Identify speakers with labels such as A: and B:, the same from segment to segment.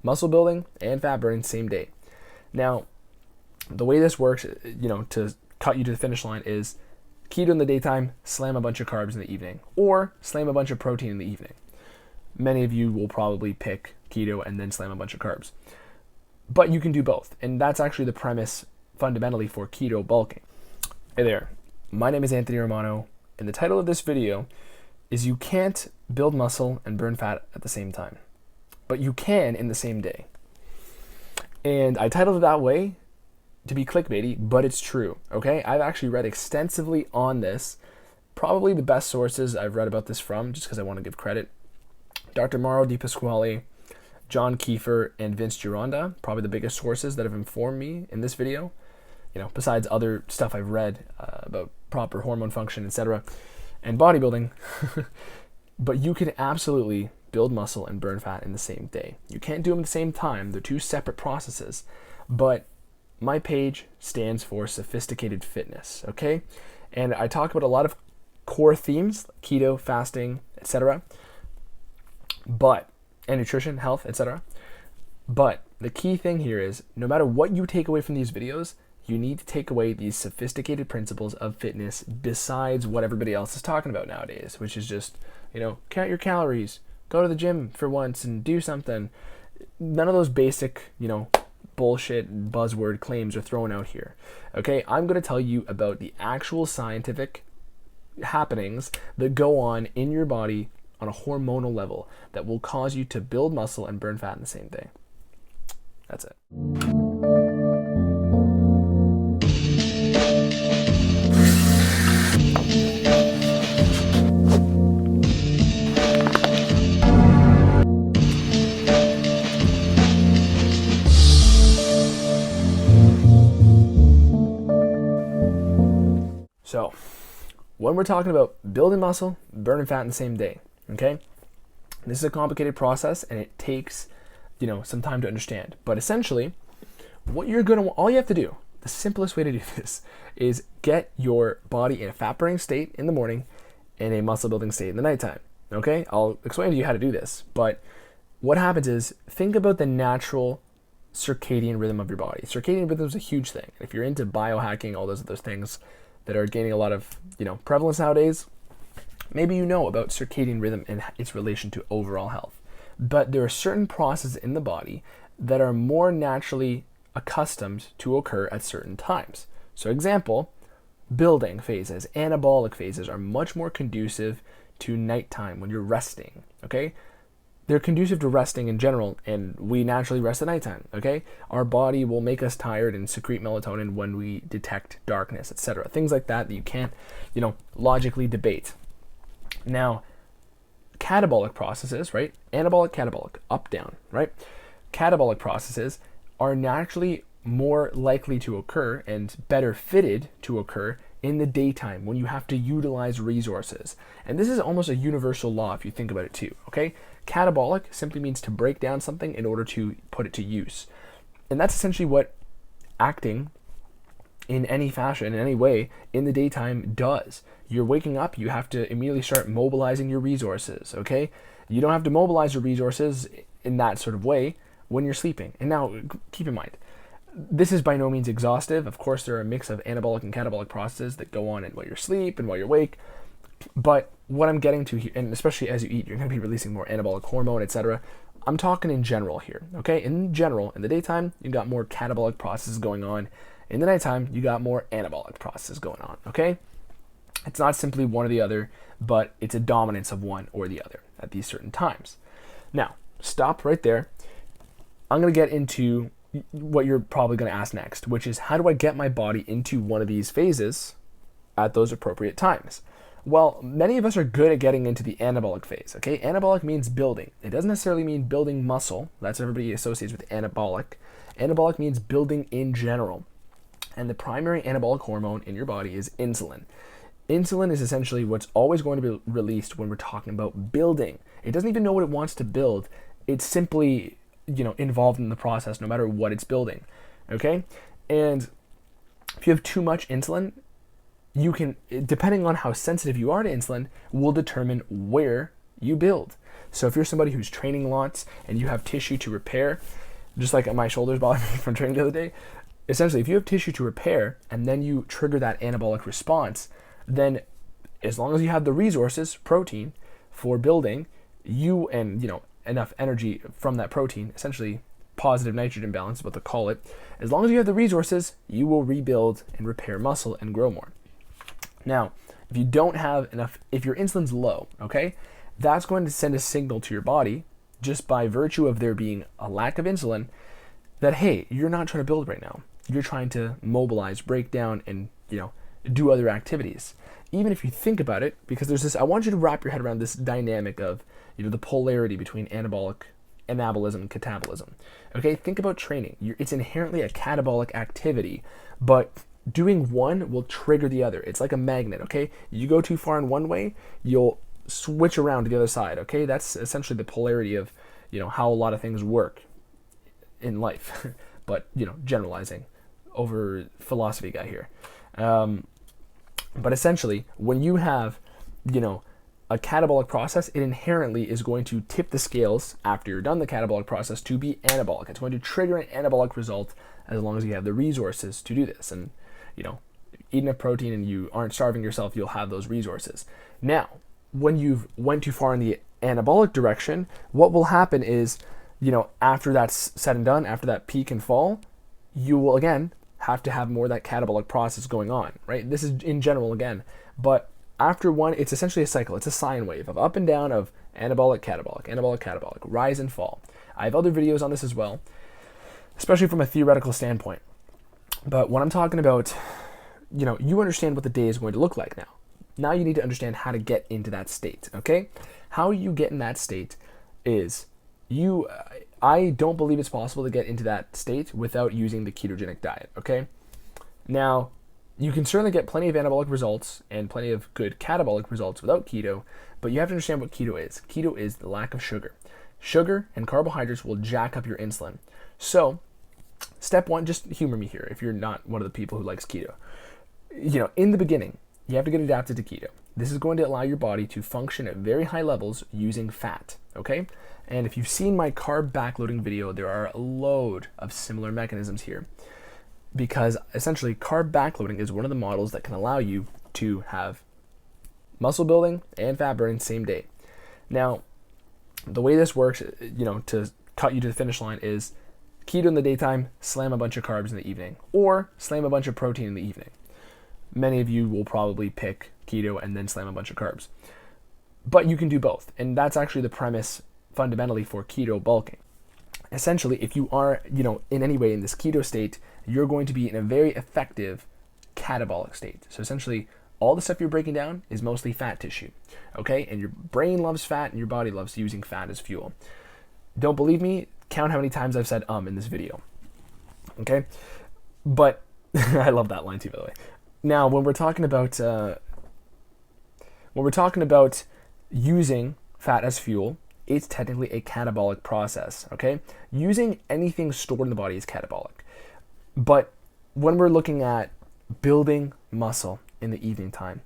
A: muscle building and fat burning same day. Now, the way this works, to cut you to the finish line is keto in the daytime, slam a bunch of carbs in the evening, or slam a bunch of protein in the evening. Many of you will probably pick keto and then slam a bunch of carbs. But you can do both, and that's actually the premise fundamentally for keto bulking. Hey there, my name is Anthony Romano, and the title of this video is You Can't Build Muscle and Burn Fat at the Same Time, but you can in the same day. And I titled it that way to be clickbaity, but it's true, okay? I've actually read extensively on this. Probably the best sources I've read about this from, just because I want to give credit, Dr. Mauro Di Pasquale, John Kiefer, and Vince Gironda, probably the biggest sources that have informed me in this video, besides other stuff I've read about proper hormone function, etc., and bodybuilding. But you can absolutely build muscle and burn fat in the same day. You can't do them at the same time. They're two separate processes. But my page stands for sophisticated fitness, okay? And I talk about a lot of core themes, like keto, fasting, etc., and nutrition, health, etc. But the key thing here is, no matter what you take away from these videos, you need to take away these sophisticated principles of fitness besides what everybody else is talking about nowadays, which is just, count your calories, go to the gym for once and do something. None of those basic, bullshit buzzword claims are thrown out here. Okay, I'm going to tell you about the actual scientific happenings that go on in your body on a hormonal level that will cause you to build muscle and burn fat in the same day. That's it. So, when we're talking about building muscle, burning fat in the same day, okay? This is a complicated process and it takes, some time to understand. But essentially, all you have to do, the simplest way to do this is get your body in a fat burning state in the morning and a muscle building state in the nighttime, okay? I'll explain to you how to do this. But what happens is, think about the natural circadian rhythm of your body. Circadian rhythm is a huge thing. If you're into biohacking, all those other things that are gaining a lot of, prevalence nowadays, maybe you know about circadian rhythm and its relation to overall health. But there are certain processes in the body that are more naturally accustomed to occur at certain times. So example, building phases, anabolic phases are much more conducive to nighttime when you're resting, okay? They're conducive to resting in general, and we naturally rest at nighttime, okay? Our body will make us tired and secrete melatonin when we detect darkness, etc. Things like that you can't, logically debate. Now, catabolic processes, right? Anabolic, catabolic, up, down, right? Catabolic processes are naturally more likely to occur and better fitted to occur in the daytime when you have to utilize resources. And this is almost a universal law if you think about it too, okay? Catabolic simply means to break down something in order to put it to use. And that's essentially what acting in any fashion, in any way, in the daytime does. You're waking up, you have to immediately start mobilizing your resources, okay? You don't have to mobilize your resources in that sort of way when you're sleeping. And now, keep in mind, this is by no means exhaustive. Of course, there are a mix of anabolic and catabolic processes that go on while you're asleep and while you're awake. But what I'm getting to here, and especially as you eat, you're going to be releasing more anabolic hormone, etc. I'm talking in general here, okay? In general, in the daytime, you got more catabolic processes going on. In the nighttime, you got more anabolic processes going on, okay? It's not simply one or the other, but it's a dominance of one or the other at these certain times. Now, stop right there. I'm going to get into what you're probably going to ask next, which is, how do I get my body into one of these phases at those appropriate times? Well, many of us are good at getting into the anabolic phase, okay? Anabolic means building. It doesn't necessarily mean building muscle. That's what everybody associates with anabolic. Anabolic means building in general. And the primary anabolic hormone in your body is insulin. Insulin is essentially what's always going to be released when we're talking about building. It doesn't even know what it wants to build. It's simply, involved in the process no matter what it's building, okay? And if you have too much insulin, you can, depending on how sensitive you are to insulin, will determine where you build. So if you're somebody who's training lots and you have tissue to repair, just like my shoulders bothered me from training the other day, essentially if you have tissue to repair and then you trigger that anabolic response, then as long as you have the resources, protein, for building, you and enough energy from that protein, essentially positive nitrogen balance is what they call it, as long as you have the resources, you will rebuild and repair muscle and grow more. Now, if you don't have enough, if your insulin's low, okay, that's going to send a signal to your body just by virtue of there being a lack of insulin that, hey, you're not trying to build right now. You're trying to mobilize, break down, and do other activities. Even if you think about it, because there's this, I want you to wrap your head around this dynamic of the polarity between anabolism, and catabolism. Okay, think about training. It's inherently a catabolic activity, but doing one will trigger the other. It's like a magnet, okay? You go too far in one way, you'll switch around to the other side, okay? That's essentially the polarity of, how a lot of things work in life. But, generalizing over philosophy guy here. But essentially, when you have, a catabolic process, it inherently is going to tip the scales after you're done the catabolic process to be anabolic. It's going to trigger an anabolic result as long as you have the resources to do this. And, eat enough protein and you aren't starving yourself, you'll have those resources. Now, when you've went too far in the anabolic direction, what will happen is, after that's said and done, after that peak and fall, you will again have to have more of that catabolic process going on, right? This is in general again, but after one, it's essentially a cycle. It's a sine wave of up and down of anabolic-catabolic, rise and fall. I have other videos on this as well, especially from a theoretical standpoint. But when I'm talking about, you understand what the day is going to look like now. Now you need to understand how to get into that state, okay? How you get in that state is I don't believe it's possible to get into that state without using the ketogenic diet, okay? Now, you can certainly get plenty of anabolic results and plenty of good catabolic results without keto, but you have to understand what keto is. Keto is the lack of sugar. Sugar and carbohydrates will jack up your insulin. So, step one, just humor me here if you're not one of the people who likes keto. In the beginning, you have to get adapted to keto. This is going to allow your body to function at very high levels using fat, okay? And if you've seen my carb backloading video, there are a load of similar mechanisms here. Because essentially carb backloading is one of the models that can allow you to have muscle building and fat burning same day. Now, the way this works, to cut you to the finish line is keto in the daytime, slam a bunch of carbs in the evening, or slam a bunch of protein in the evening. Many of you will probably pick keto and then slam a bunch of carbs. But you can do both, and that's actually the premise fundamentally for keto bulking. Essentially, if you are, in any way in this keto state, you're going to be in a very effective catabolic state. So essentially, all the stuff you're breaking down is mostly fat tissue, okay? And your brain loves fat and your body loves using fat as fuel. Don't believe me? Count how many times I've said in this video, okay? But I love that line too, by the way. Now, when we're talking about using fat as fuel, it's technically a catabolic process, okay? Using anything stored in the body is catabolic. But when we're looking at building muscle in the evening time,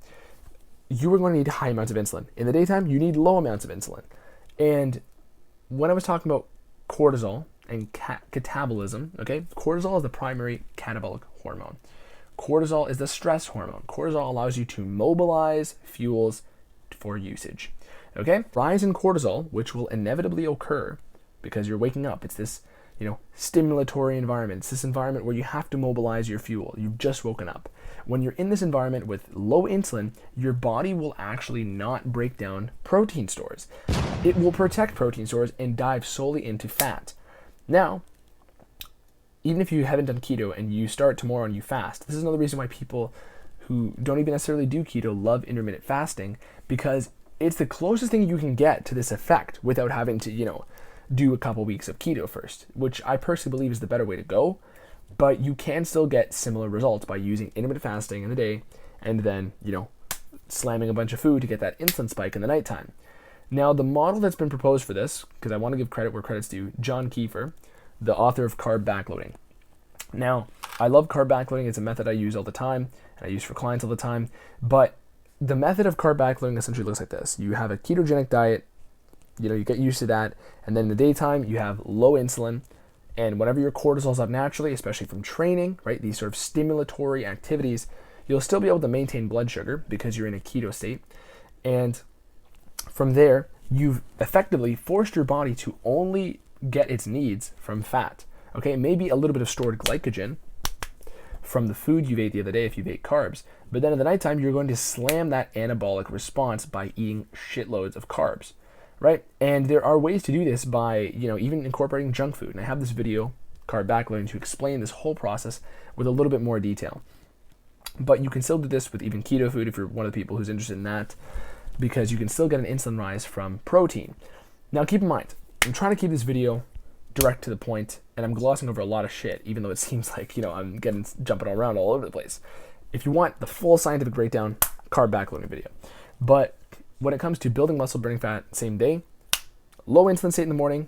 A: you are going to need high amounts of insulin. In the daytime, you need low amounts of insulin. And when I was talking about cortisol and catabolism, okay, cortisol is the primary catabolic hormone. Cortisol is the stress hormone. Cortisol allows you to mobilize fuels for usage. Okay? Rise in cortisol, which will inevitably occur because you're waking up. It's this, stimulatory environment. It's this environment where you have to mobilize your fuel. You've just woken up. When you're in this environment with low insulin, your body will actually not break down protein stores. It will protect protein stores and dive solely into fat. Now, even if you haven't done keto and you start tomorrow and you fast, this is another reason why people who don't even necessarily do keto love intermittent fasting, because it's the closest thing you can get to this effect without having to, do a couple weeks of keto first, which I personally believe is the better way to go. But you can still get similar results by using intermittent fasting in the day and then, slamming a bunch of food to get that insulin spike in the nighttime. Now, the model that's been proposed for this, because I want to give credit where credit's due, John Kiefer, the author of carb backloading. Now, I love carb backloading. It's a method I use all the time, and I use for clients all the time. But the method of carb backloading essentially looks like this. You have a ketogenic diet you get used to that. And then in the daytime, you have low insulin. And whenever your cortisol's up naturally, especially from training, right, these sort of stimulatory activities, you'll still be able to maintain blood sugar because you're in a keto state. And from there, you've effectively forced your body to only get its needs from fat. Okay, maybe a little bit of stored glycogen from the food you ate the other day if you've ate carbs. But then in the nighttime, you're going to slam that anabolic response by eating shitloads of carbs, right? And there are ways to do this by, even incorporating junk food. And I have this video, Carb Backloading, to explain this whole process with a little bit more detail. But you can still do this with even keto food if you're one of the people who's interested in that, because you can still get an insulin rise from protein. Now keep in mind, I'm trying to keep this video direct to the point, and I'm glossing over a lot of shit, even though it seems like, I'm jumping around all over the place. If you want the full scientific breakdown, Carb Backloading video. But when it comes to building muscle, burning fat same day, low insulin state in the morning,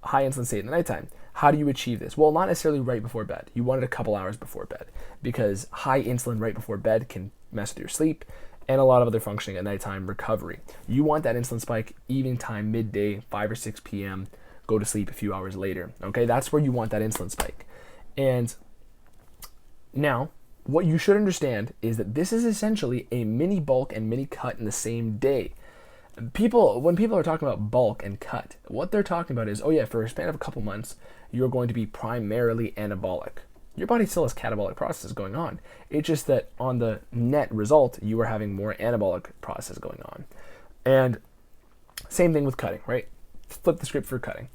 A: high insulin state in the nighttime. How do you achieve this? Well, not necessarily right before bed. You want it a couple hours before bed, because high insulin right before bed can mess with your sleep and a lot of other functioning at nighttime recovery. You want that insulin spike evening time, midday, 5 or 6 p.m., go to sleep a few hours later. Okay, that's where you want that insulin spike. And now, what you should understand is that this is essentially a mini bulk and mini cut in the same day. When people are talking about bulk and cut, what they're talking about is, for a span of a couple months, you're going to be primarily anabolic. Your body still has catabolic processes going on. It's just that on the net result, you are having more anabolic process going on. And same thing with cutting, right? Flip the script for cutting.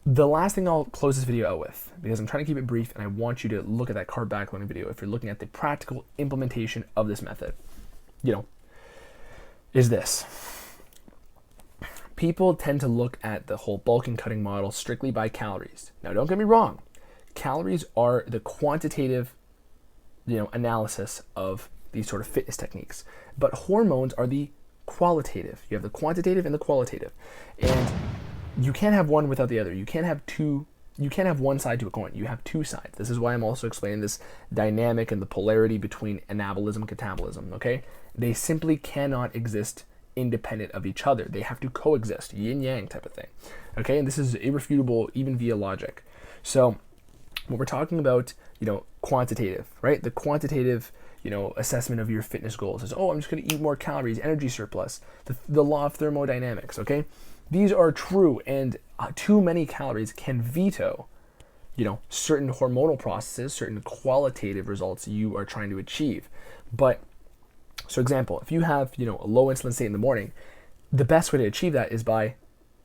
A: The last thing I'll close this video out with, because I'm trying to keep it brief and I want you to look at that carb backloading video if you're looking at the practical implementation of this method, is this. People tend to look at the whole bulk and cutting model strictly by calories. Now, don't get me wrong. Calories are the quantitative, analysis of these sort of fitness techniques. But hormones are the qualitative. You have the quantitative and the qualitative. And you can't have one without the other. You can't have one side to a coin. You have two sides. This is why I'm also explaining this dynamic and the polarity between anabolism and catabolism, okay? They simply cannot exist independent of each other. They have to coexist, yin-yang type of thing, okay? And this is irrefutable even via logic. So when we're talking about, quantitative, right? The quantitative, assessment of your fitness goals is, I'm just going to eat more calories, energy surplus, the law of thermodynamics, okay? These are true, and too many calories can veto, certain hormonal processes, certain qualitative results you are trying to achieve. But, so example, if you have, a low insulin state in the morning, the best way to achieve that is by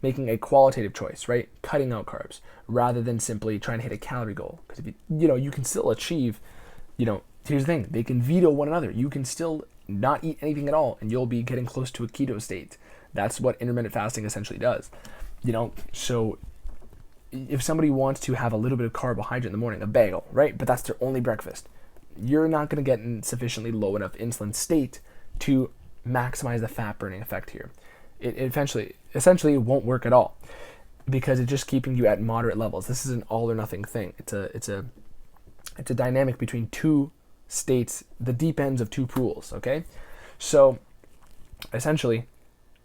A: making a qualitative choice, right? Cutting out carbs, rather than simply trying to hit a calorie goal. Because if you can still achieve, here's the thing, they can veto one another. You can still not eat anything at all, and you'll be getting close to a keto state. That's what intermittent fasting essentially does. So if somebody wants to have a little bit of carbohydrate in the morning, a bagel, right? But that's their only breakfast. You're not going to get in sufficiently low enough insulin state to maximize the fat burning effect here. It essentially it won't work at all, because it's just keeping you at moderate levels. This is an all or nothing thing. It's a dynamic between two states, the deep ends of two pools, okay? So essentially,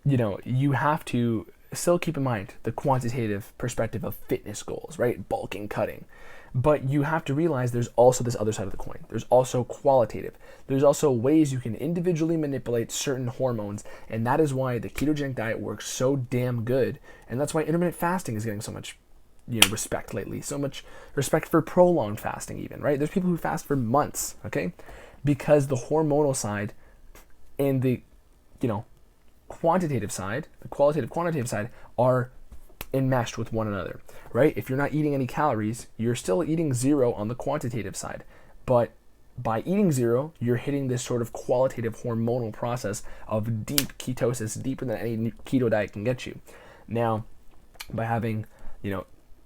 A: you have to still keep in mind the quantitative perspective of fitness goals, right? Bulking, cutting. But you have to realize there's also this other side of the coin. There's also qualitative. There's also ways you can individually manipulate certain hormones, and that is why the ketogenic diet works so damn good, and that's why intermittent fasting is getting so much respect lately, so much respect for prolonged fasting even, right? There's people who fast for months, okay? Because the hormonal side and the, quantitative side, the quantitative side are enmeshed with one another, right? If you're not eating any calories, you're still eating zero on the quantitative side. But by eating zero, you're hitting this sort of qualitative hormonal process of deep ketosis, deeper than any keto diet can get you. Now, by having,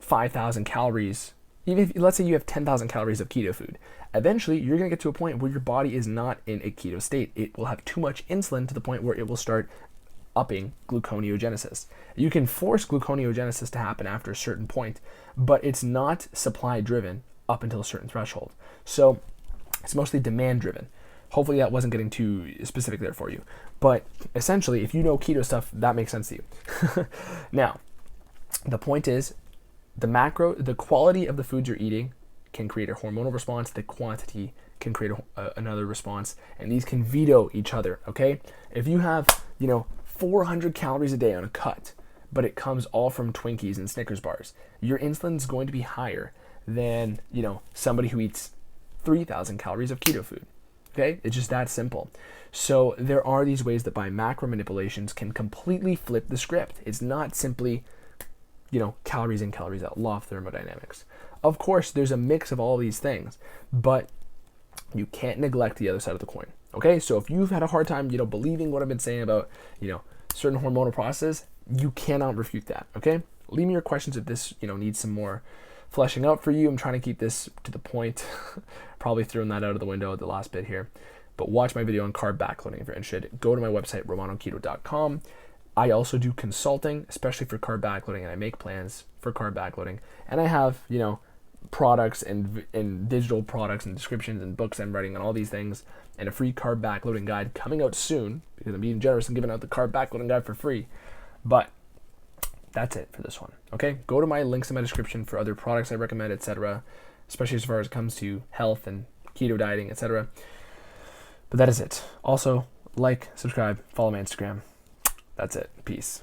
A: 5,000 calories, even if, let's say you have 10,000 calories of keto food, eventually you're going to get to a point where your body is not in a keto state. It will have too much insulin to the point where it will start upping gluconeogenesis. You can force gluconeogenesis to happen after a certain point, but it's not supply driven up until a certain threshold. So it's mostly demand driven. Hopefully that wasn't getting too specific there for you. But essentially, if you know keto stuff, that makes sense to you. Now, the point is, the quality of the foods you're eating can create a hormonal response. The quantity can create another response, and these can veto each other, okay? If you have, 400 calories a day on a cut, but it comes all from Twinkies and Snickers bars, your insulin is going to be higher than, somebody who eats 3,000 calories of keto food, okay? It's just that simple. So there are these ways that by macro manipulations can completely flip the script. It's not simply, calories in, calories out, law of thermodynamics. Of course, there's a mix of all these things, but you can't neglect the other side of the coin, okay? So if you've had a hard time, believing what I've been saying about, certain hormonal processes, you cannot refute that, okay? Leave me your questions if this, needs some more fleshing out for you. I'm trying to keep this to the point. Probably throwing that out of the window at the last bit here. But watch my video on carb backloading if you're interested. Go to my website, romanoketo.com. I also do consulting, especially for carb backloading, and I make plans for carb backloading. And I have, products and digital products and descriptions and books I'm writing on all these things, and a free carb backloading guide coming out soon, because I'm being generous and giving out the carb backloading guide for free. But that's it for this one, okay? Go to my links in my description for other products I recommend, etc., especially as far as it comes to health and keto dieting, etc. But that is it. Also, like, subscribe, follow my Instagram. That's it. Peace.